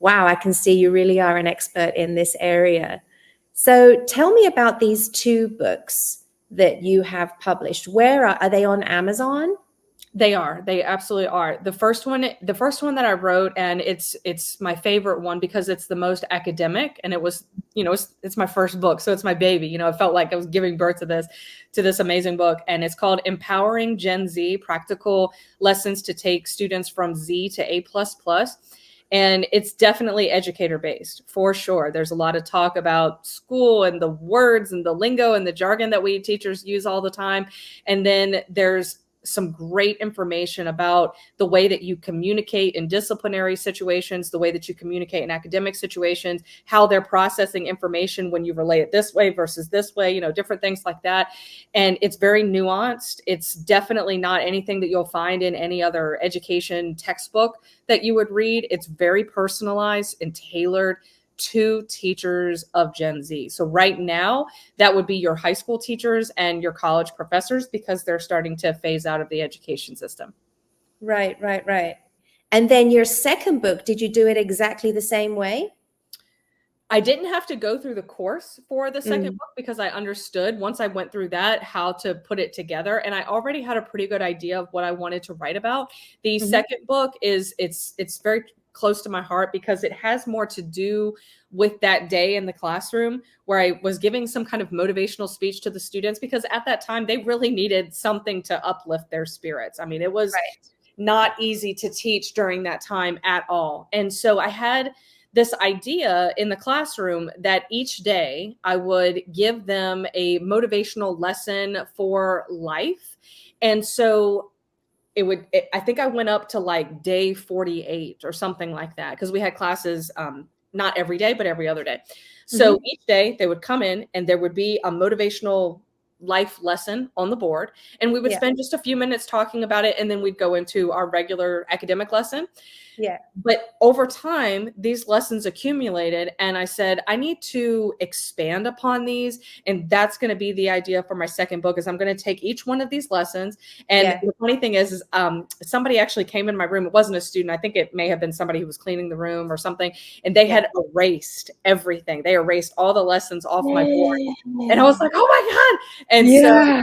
Wow, I can see you really are an expert in this area. So tell me about these two books that you have published. Where are they on Amazon? They are. They absolutely are. The first one that I wrote, and it's my favorite one because it's the most academic, and it was, it's my first book, so it's my baby. I felt like I was giving birth to this amazing book, and it's called Empowering Gen Z: Practical Lessons to Take Students from Z to A++. And it's definitely educator based for sure. There's a lot of talk about school and the words and the lingo and the jargon that we teachers use all the time. And then there's some great information about the way that you communicate in disciplinary situations, the way that you communicate in academic situations, how they're processing information when you relay it this way versus this way, different things like that. And it's very nuanced. It's definitely not anything that you'll find in any other education textbook that you would read. It's very personalized and tailored to teachers of Gen Z. So right now, that would be your high school teachers and your college professors, because they're starting to phase out of the education system. Right, right, right. And then your second book, did you do it exactly the same way? I didn't have to go through the course for the second Mm. book because I understood, once I went through that, how to put it together, and I already had a pretty good idea of what I wanted to write about. The Mhm. second book it's very close to my heart because it has more to do with that day in the classroom where I was giving some kind of motivational speech to the students, because at that time they really needed something to uplift their spirits. I mean, it was Right. not easy to teach during that time at all. And so I had this idea in the classroom that each day I would give them a motivational lesson for life. And so I think I went up to like day 48 or something like that, because we had classes, not every day, but every other day. So Mhm. each day they would come in and there would be a motivational life lesson on the board, and we would Yeah, spend just a few minutes talking about it, and then we'd go into our regular academic lesson. yeah, But over time, these lessons accumulated, and I said, I need to expand upon these. And that's going to be the idea for my second book, is I'm going to take each one of these lessons. And yeah, the funny thing is somebody actually came in my room. It wasn't a student. I think it may have been somebody who was cleaning the room or something. And they yeah. had erased everything. They erased all the lessons off my board. And I was Yeah. like, oh my God. And so Yeah.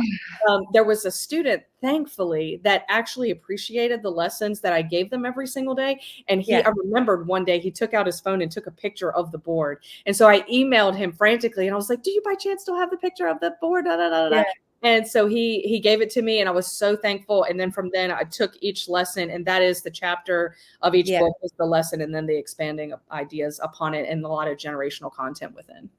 there was a student, thankfully, that actually appreciated the lessons that I gave them every single day. And Yeah. I remembered one day he took out his phone and took a picture of the board. And so I emailed him frantically and I was like, do you by chance still have the picture of the board? Da, da, da, da. Yeah. And so he gave it to me, and I was so thankful. And then from then I took each lesson, and that is the chapter of each Yeah. book is the lesson, and then the expanding of ideas upon it, and a lot of generational content within.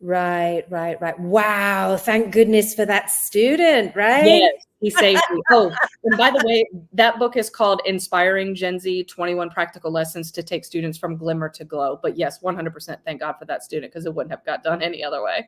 Right, right, right. Wow. Thank goodness for that student, right? Yes, he saved me. Oh, and by the way, that book is called Inspiring Gen Z: 21 Practical Lessons to Take Students from Glimmer to Glow. But yes, 100% thank God for that student, because it wouldn't have got done any other way.